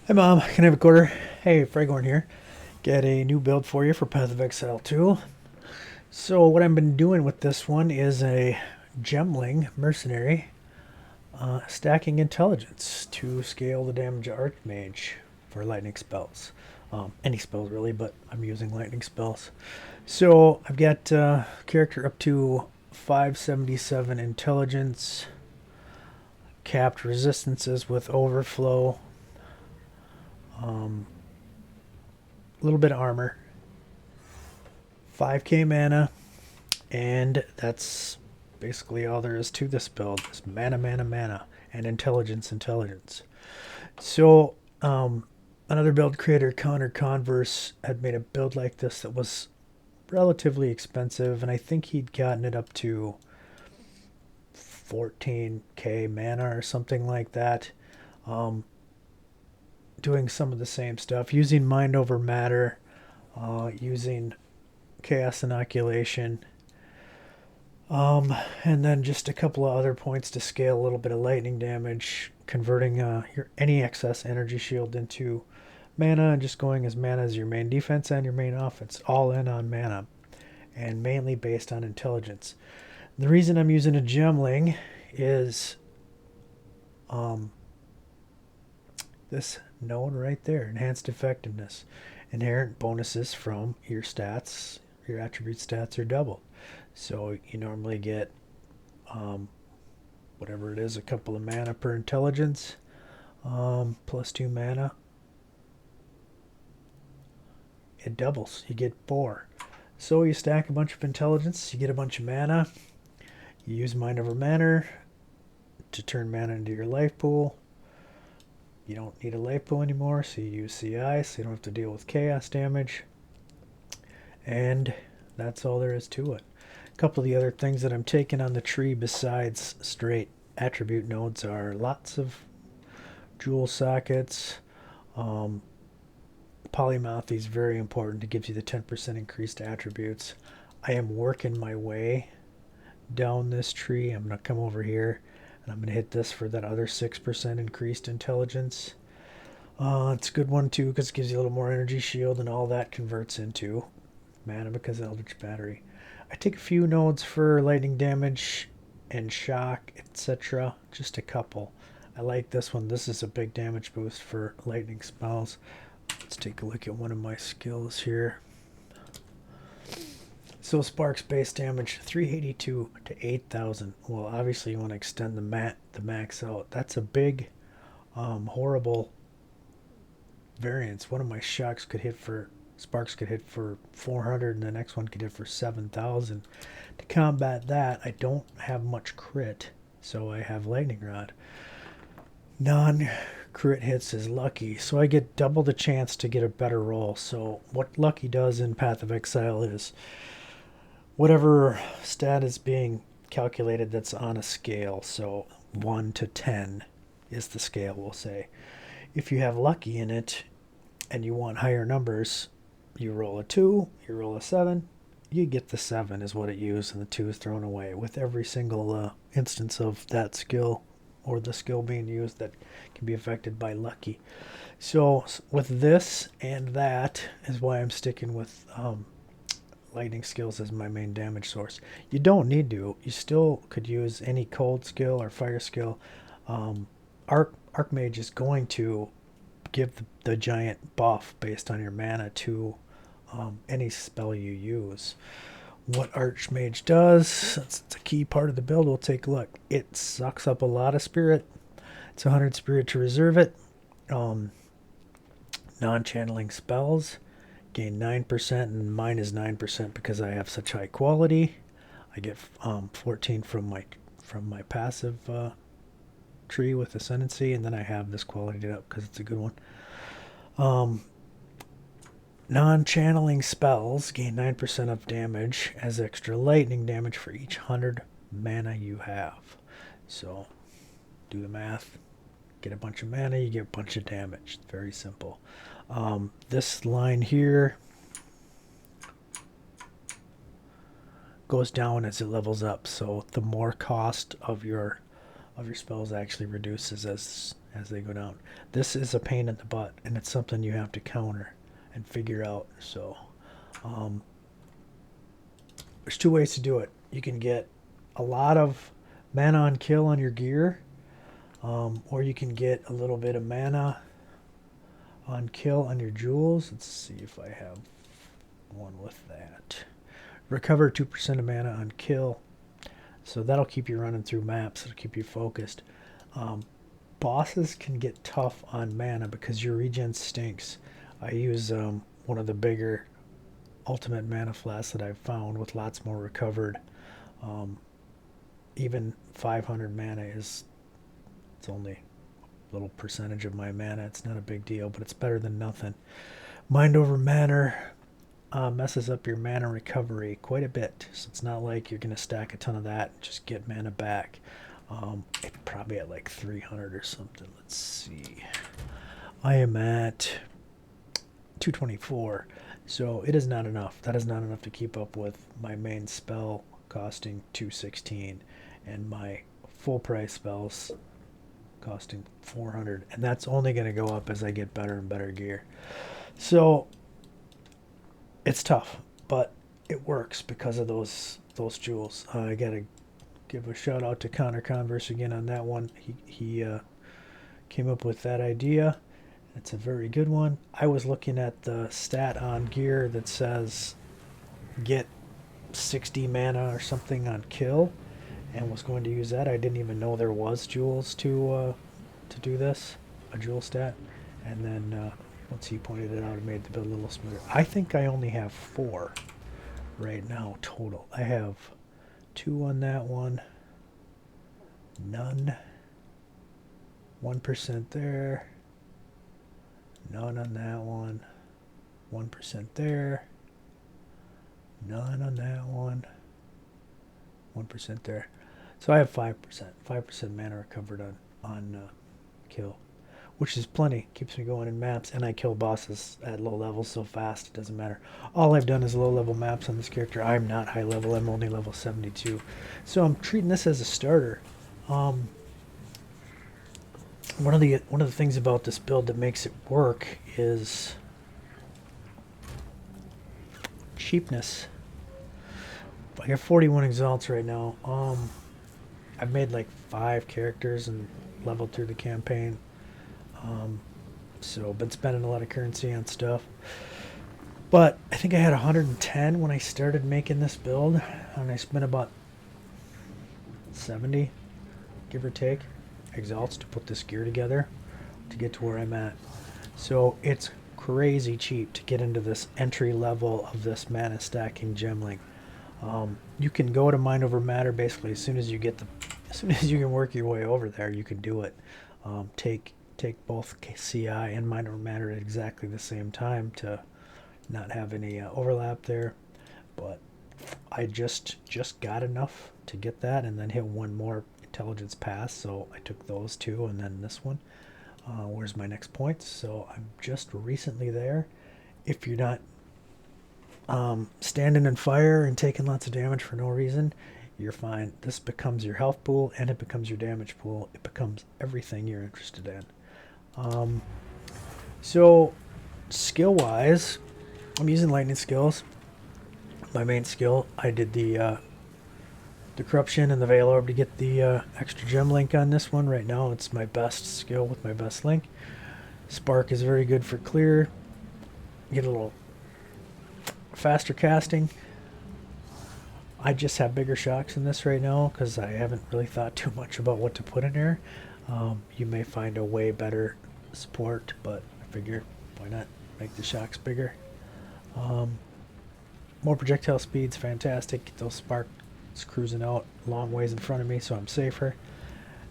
Hi Mom, can I have a quarter? Hey, Fragorn here. Get a new build for you for Path of Exile 2. So what I've been doing with this one is a Gemling mercenary stacking intelligence to scale the damage of Archmage for lightning spells. Any spells really, but I'm using lightning spells. So I've got character up to 577 intelligence, capped resistances with overflow, a little bit of armor, 5k mana, and that's basically all there is to this build. Is mana, mana, mana, and intelligence, intelligence. So, another build creator, Connor Converse, had made a build like this that was relatively expensive, and I think he'd gotten it up to 14k mana or something like that. Um, Doing some of the same stuff, using mind over matter, using chaos inoculation, and then just a couple of other points to scale a little bit of lightning damage, converting your any excess energy shield into mana, and just going as mana as your main defense and your main offense, all in on mana, and mainly based on intelligence. The reason I'm using a Gemling is um, this node right there, enhanced effectiveness. Inherent bonuses from your stats, your attribute stats are doubled. So you normally get um, whatever it is, a couple of mana per intelligence, plus 2 mana. It doubles. You get 4. So you stack a bunch of intelligence, you get a bunch of mana. You use mind over matter to turn mana into your life pool. You don't need a life pool anymore, so you use CI, so you don't have to deal with chaos damage. And that's all there is to it. A couple of the other things that I'm taking on the tree besides straight attribute nodes are lots of jewel sockets. Um, Polymathy is very important. It gives you the 10% increased attributes. I am working my way down this tree. I'm going to come over here and I'm going to hit this for that other 6% increased intelligence. It's a good one too because it gives you a little more energy shield, and all that converts into mana because of Eldritch Battery. I take a few nodes for lightning damage and shock, etc. Just a couple. I like this one. This is a big damage boost for lightning spells. Let's take a look at one of my skills here. So sparks base damage 382 to 8,000. Well, obviously you want to extend the max out. That's a big, horrible variance. One of my shocks could hit for sparks could hit for 400, and the next one could hit for 7,000. To combat that, I don't have much crit, so I have lightning rod. Non crit hits is lucky, so I get double the chance to get a better roll. So what lucky does in Path of Exile is whatever stat is being calculated that's on a scale, so 1 to 10 is the scale, we'll say. If you have lucky in it and you want higher numbers, you roll a 2, you roll a 7, you get the 7 is what it used, and the 2 is thrown away with every single instance of that skill or the skill being used that can be affected by lucky. So with this and that is why I'm sticking with lightning skills as my main damage source. You don't need to. You still could use any cold skill or fire skill. Archmage is going to give the giant buff based on your mana to any spell you use. What Archmage does, that's a key part of the build. We'll take a look. It sucks up a lot of spirit. It's 100 spirit to reserve it. Non-channeling spells gain 9%, and mine is 9% because I have such high quality. I get 14 from my passive tree with Ascendancy, and then I have this quality up because it's a good one. Non-channeling spells gain 9% of damage as extra lightning damage for each 100 mana you have. So, do the math. Get a bunch of mana, you get a bunch of damage. It's very simple. This line here goes down as it levels up. So, the more cost of your of your spells actually reduces as they go down. This is a pain in the butt, and it's something you have to counter and figure out. So there's two ways to do it. You can get a lot of mana on kill on your gear, or you can get a little bit of mana on kill on your jewels. Let's see if I have one with that. Recover 2% of mana on kill. So that'll keep you running through maps. It'll keep you focused. Bosses can get tough on mana because your regen stinks. I use one of the bigger ultimate mana flasks that I've found with lots more recovered. Even 500 mana it's only a little percentage of my mana. It's not a big deal, but it's better than nothing. Mind over matter messes up your mana recovery quite a bit. So it's not like you're going to stack a ton of that and just get mana back. It's probably at like 300 or something. Let's see. I am at 224. So it is not enough. That is not enough to keep up with my main spell costing 216 and my full price spells costing 400. And that's only going to go up as I get better and better gear. So it's tough, but it works because of those jewels. I gotta give a shout out to Connor Converse again on that one. He came up with that idea. It's a very good one. I was looking at the stat on gear that says get 60 mana or something on kill, and was going to use that. I didn't even know there was jewels to do this, a jewel stat, and then once he pointed it out, it made the build a little smoother. I think I only have 4 right now total. I have 2 on that one, none, 1% there, none on that one, 1% there, none on that one, 1% there. So I have 5% mana recovered on kill, which is plenty. Keeps me going in maps, and I kill bosses at low levels so fast it doesn't matter. All I've done is low level maps on this character. I'm not high level. I'm only level 72, so I'm treating this as a starter. One of the things about this build that makes it work is cheapness. I got 41 exalts right now. I've made like 5 characters and leveled through the campaign. So been spending a lot of currency on stuff, but I think I had 110 when I started making this build, and I spent about 70, give or take, exalts to put this gear together to get to where I'm at. So it's crazy cheap to get into this entry level of this mana stacking Gemling. You can go to mind over matter basically as soon as you can work your way over there. You can do it. Take both CI and mind over matter at exactly the same time to not have any overlap there. But I just got enough to get that, and then hit one more intelligence pass. So I took those 2, and then this one. Where's my next point? So I'm just recently there. If you're not standing in fire and taking lots of damage for no reason, you're fine. This becomes your health pool, and it becomes your damage pool. It becomes everything you're interested in. So skill wise, I'm using lightning skills. My main skill, I did the corruption and the veil orb to get the extra gem link on this one. Right now it's my best skill with my best link. Spark is very good for clear. Get a little faster casting. I just have bigger shocks in this right now because I haven't really thought too much about what to put in there. You may find a way better support, but I figure why not make the shocks bigger. More projectile speed's fantastic. Those sparks cruising out long ways in front of me, so I'm safer.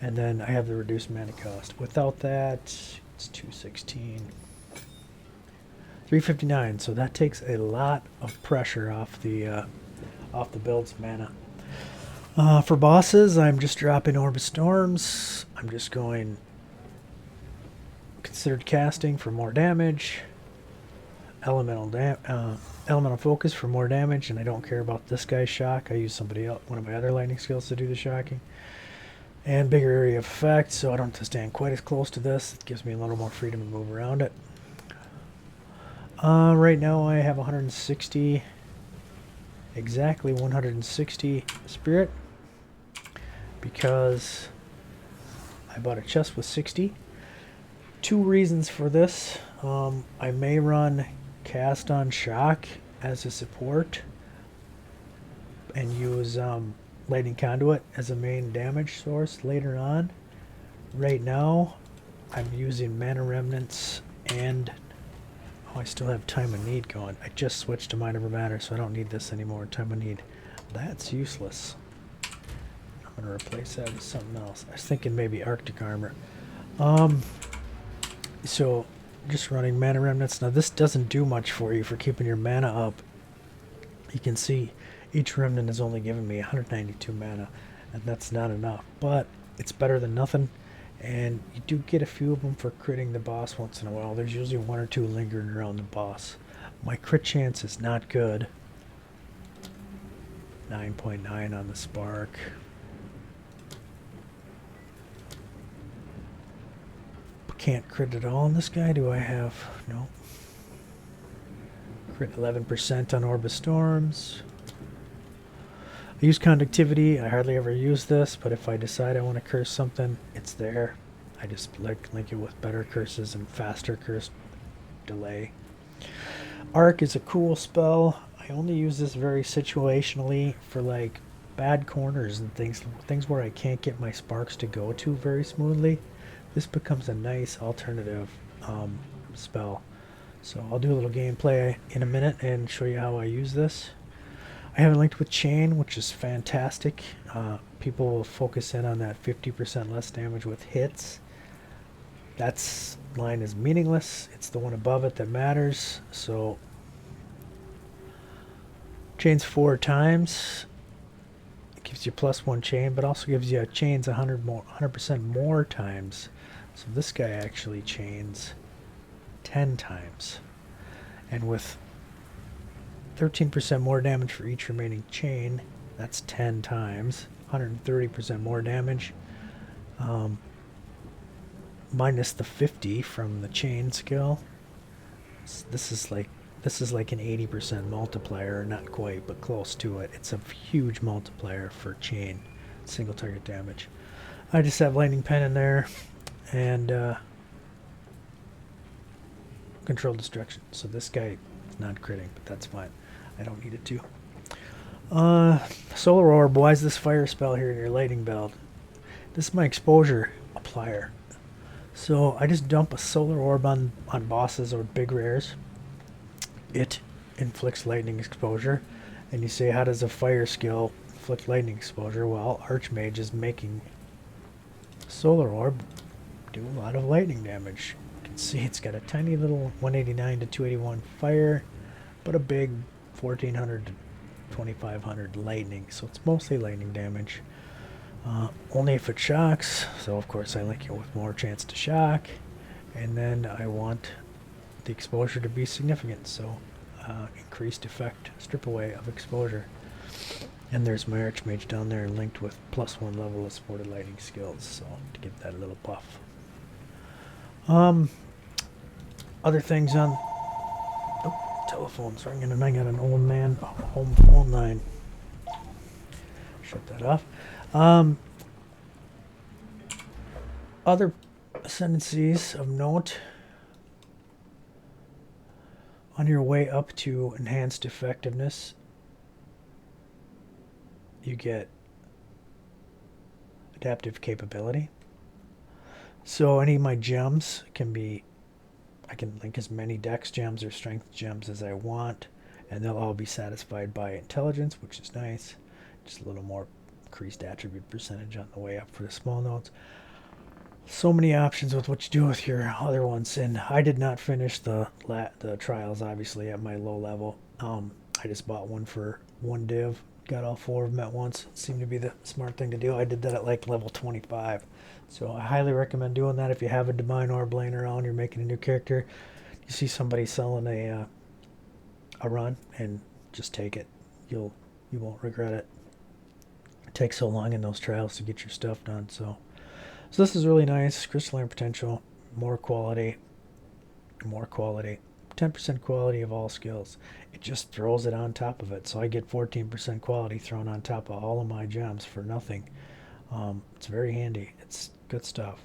And then I have the reduced mana cost. Without that, it's 216. 359, so that takes a lot of pressure off the build's mana. For bosses, I'm just dropping Orb of Storms. I'm just going considered casting for more damage. Elemental focus for more damage, and I don't care about this guy's shock. I use somebody else, one of my other lightning skills, to do the shocking. and bigger area of effect, so I don't have to stand quite as close to this. It gives me a little more freedom to move around it. Right now I have 160, exactly 160 spirit, because I bought a chest with 60. Two reasons for this. I may run cast on shock as a support and use lightning conduit as a main damage source later on. Right now I'm using mana remnants and I still have time of need going. I just switched to Mind Over Matter, so I don't need this anymore. Time of need. That's useless. I'm going to replace that with something else. I was thinking maybe Arctic Armor. So just running Mana Remnants. Now this doesn't do much for you for keeping your mana up. You can see each remnant is only giving me 192 mana, and that's not enough. But it's better than nothing. And you do get a few of them for critting the boss once in a while. There's usually one or two lingering around the boss. My crit chance is not good. 9.9 on the spark. Can't crit at all on this guy. Do I have? No. Crit 11% on Orb of Storms. I use conductivity. I hardly ever use this, but if I decide I want to curse something, it's there. I just link it with better curses and faster curse delay. Arc is a cool spell. I only use this very situationally for like bad corners and things where I can't get my sparks to go to very smoothly. This becomes a nice alternative spell. So I'll do a little gameplay in a minute and show you how I use this. I have it linked with Chain, which is fantastic. People will focus in on that 50% less damage with hits. That line is meaningless. It's the one above it that matters. So Chains 4 times. It gives you +1 chain, but also gives you chains 100% more times. So this guy actually chains 10 times. And with 13% more damage for each remaining chain, that's 10 times. 130% more damage. Minus the 50 from the chain skill. This is like an 80% multiplier, not quite, but close to it. It's a huge multiplier for chain, single target damage. I just have lightning pen in there and control destruction. So this guy is not critting, but that's fine. I don't need it to. Solar Orb. Why is this fire spell here in your lightning belt? This is my exposure applier. So I just dump a solar orb on bosses or big rares. It inflicts lightning exposure. And you say, how does a fire skill inflict lightning exposure? Well, Archmage is making solar orb do a lot of lightning damage. You can see it's got a tiny little 189 to 281 fire, but a big 1400 to 2500 lightning. So it's mostly lightning damage. Only if it shocks, so of course I link it with more chance to shock, and then I want the exposure to be significant, so increased effect, strip away of exposure. And there's my Archmage down there linked with +1 level of supported lightning skills, so to give that a little buff. Other things on... Oh, telephone's ringing and I got an old man home phone line. Shut that off. Other ascendancies of note. On your way up to enhanced effectiveness, you get adaptive capability. So any of my gems can be, I can link as many dex gems or strength gems as I want, and they'll all be satisfied by intelligence, which is nice. Just a little more increased attribute percentage on the way up for the small nodes. So many options with what you do with your other ones, and I did not finish the trials obviously at my low level. I just bought one for one div, got all 4 of them at once. It seemed to be the smart thing to do. I did that at like level 25, so I highly recommend doing that if you have a divine orb laying around, you're making a new character, you see somebody selling a run, and just take it. You won't regret it. takes so long in those trials to get your stuff done. So this is really nice. Crystalline potential, more quality, 10% quality of all skills. It just throws it on top of it. So I get 14% quality thrown on top of all of my gems for nothing. It's very handy. It's good stuff.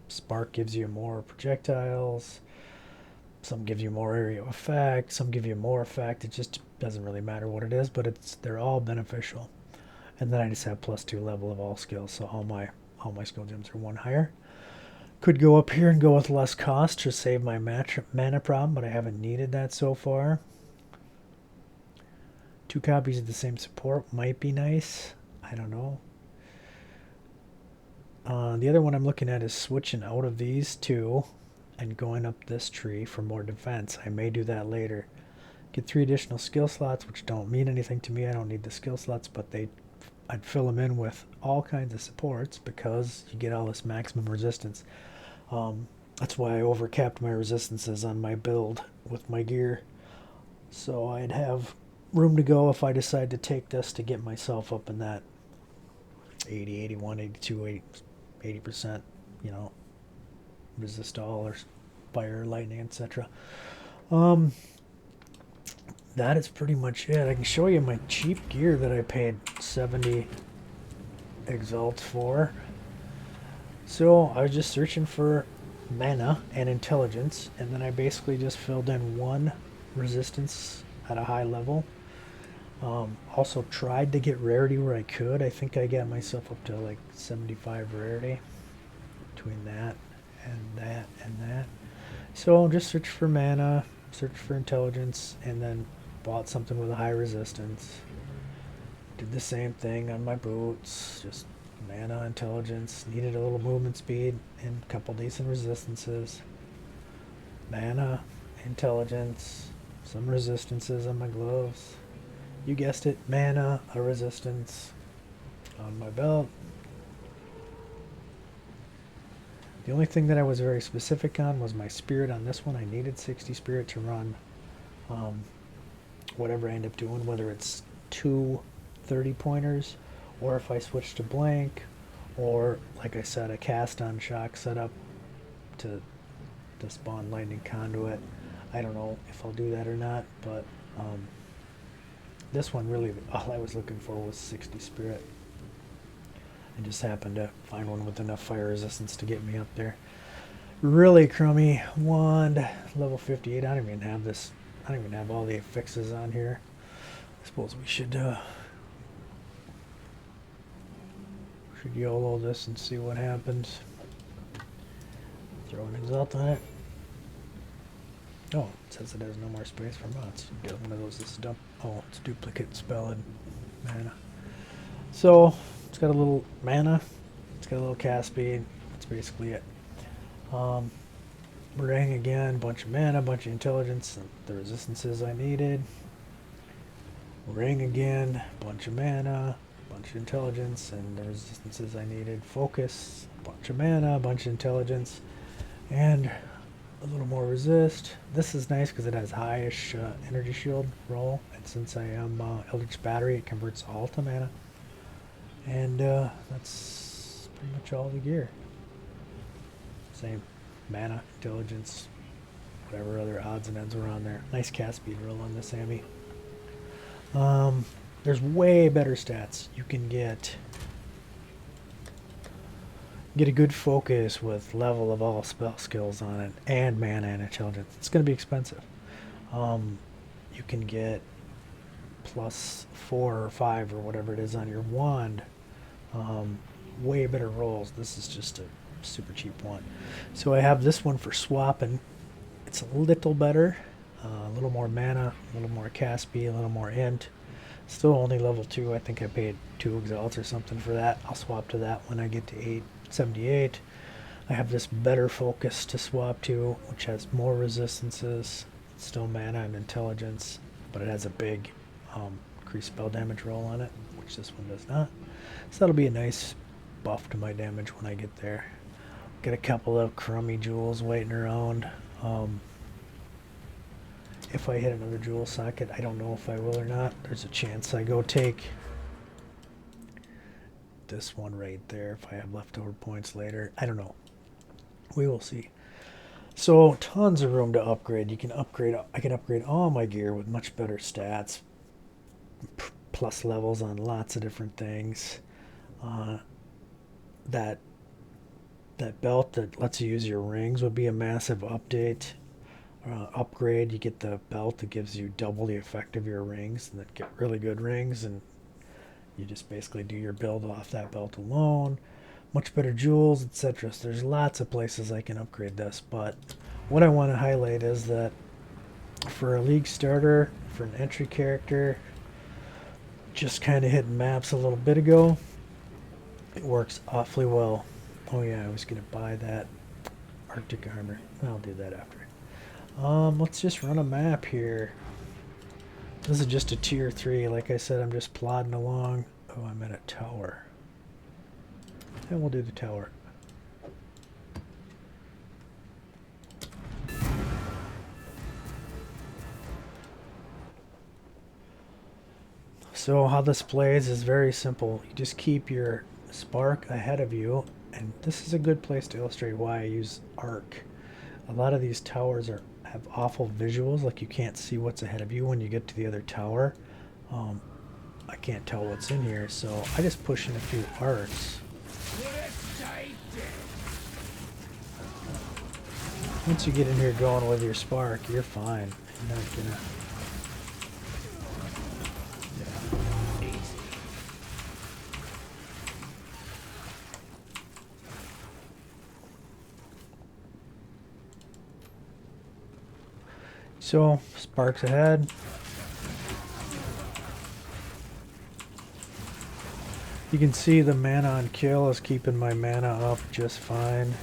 Spark gives you more projectiles. Some give you more area of effect. Some give you more effect. It just doesn't really matter what it is, but they're all beneficial. And then I just have +2 level of all skills, so all my skill gems are 1 higher. Could go up here and go with less cost to save my mana problem, but I haven't needed that so far. 2 copies of the same support might be nice. I don't know. The other one I'm looking at is switching out of these 2 and going up this tree for more defense. I may do that later. Get 3 additional skill slots, which don't mean anything to me. I don't need the skill slots, but I'd fill them in with all kinds of supports because you get all this maximum resistance. That's why I overcapped my resistances on my build with my gear. So I'd have room to go if I decide to take this to get myself up in that 80, 81, 82, 80%, you know, resist all or fire, lightning, etc. That is pretty much it. I can show you my cheap gear that I paid 70 exalts for. So I was just searching for mana and intelligence, and then I basically just filled in 1 resistance at a high level. Also tried to get rarity where I could. I think I got myself up to like 75 rarity between that and that and that. So just search for mana, search for intelligence, and then bought something with a high resistance. Did the same thing on my boots, just mana, intelligence, needed a little movement speed and a couple decent resistances. Mana, intelligence, some resistances on my gloves. You guessed it, mana, a resistance on my belt. The only thing that I was very specific on was my spirit on this one. I needed 60 spirit to run whatever I end up doing, whether it's 2 30-pointers or if I switch to blank, or like I said, a cast on shock setup to spawn lightning conduit. I don't know if I'll do that or not, but this one really, all I was looking for was 60 spirit. I just happened to find one with enough fire resistance to get me up there. Really crummy wand, level 58. I don't even have this. I don't even have all the affixes on here. I suppose we should YOLO this and see what happens. Throw an exalt on it. Oh, it says it has no more space for mods. Get one of those. This is dump. Oh, it's duplicate spell and mana. So it's got a little mana. It's got a little cast speed. That's basically it. Ring again, bunch of mana, bunch of intelligence, and the resistances I needed. Ring again, bunch of mana, bunch of intelligence, and the resistances I needed. Focus, bunch of mana, bunch of intelligence, and a little more resist. This is nice because it has highish energy shield roll, and since I am Eldritch Battery, it converts all to mana. And that's pretty much all the gear. Same mana, intelligence, whatever other odds and ends were on there. Nice cast speed roll on this Sammy. There's way better stats. You can get a good focus with level of all spell skills on it, and mana and intelligence. It's going to be expensive. You can get +4 or 5 or whatever it is on your wand. Way better rolls. This is just a super cheap one. So I have this one for swapping. It's a little better. A little more mana, a little more cast speed, a little more int. Still only level 2. I think I paid 2 exalts or something for that. I'll swap to that when I get to 878. I have this better focus to swap to, which has more resistances, still mana and intelligence, but it has a big increased spell damage roll on it, which this one does not. So that'll be a nice buff to my damage when I get there. Got a couple of crummy jewels waiting around. If I hit another jewel socket, I don't know if I will or not. There's a chance I go take this one right there if I have leftover points later. I don't know. We will see. So tons of room to upgrade. You can upgrade. I can upgrade all my gear with much better stats, plus levels on lots of different things. That belt that lets you use your rings would be a massive upgrade. You get the belt that gives you double the effect of your rings, and that get really good rings, and you just basically do your build off that belt alone. Much better jewels, etc. So there's lots of places I can upgrade this, but what I want to highlight is that for a league starter, for an entry character, just kind of hitting maps a little bit ago, it works awfully well. Oh yeah, I was going to buy that Arctic armor. I'll do that after. Let's just run a map here. This is just a tier 3. Like I said, I'm just plodding along. Oh, I'm at a tower. And we'll do the tower. So how this plays is very simple. You just keep your spark ahead of you, and this is a good place to illustrate why I use arc. A lot of these towers have awful visuals, like you can't see what's ahead of you when you get to the other tower. I can't tell what's in here, so I just push in a few arcs. Once you get in here going with your spark, you're fine. You're not gonna... Yeah. So, sparks ahead. You can see the mana on kill is keeping my mana up just fine.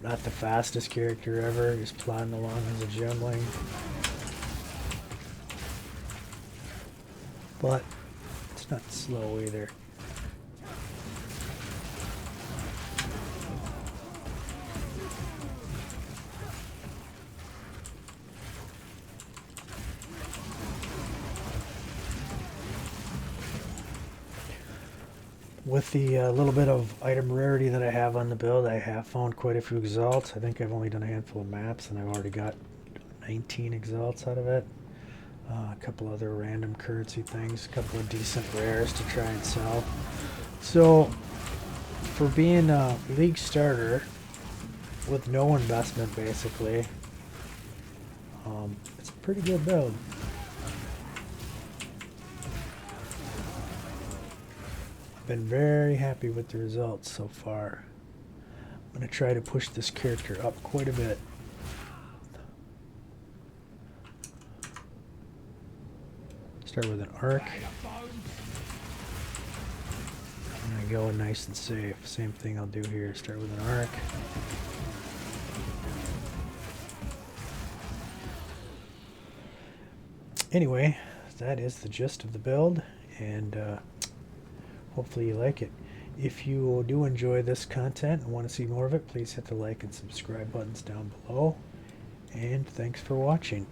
Not the fastest character ever, just plodding along as a Gemling. But it's not slow either. With the little bit of item rarity that I have on the build, I have found quite a few exalts. I think I've only done a handful of maps, and I've already got 19 exalts out of it. A couple other random currency things, a couple of decent rares to try and sell. So, for being a league starter with no investment, basically, it's a pretty good build. Been very happy with the results so far. I'm going to try to push this character up quite a bit. Start with an arc. And I go nice and safe. Same thing I'll do here. Start with an arc. Anyway, that is the gist of the build, and hopefully you like it. If you do enjoy this content and want to see more of it, please hit the like and subscribe buttons down below. And thanks for watching.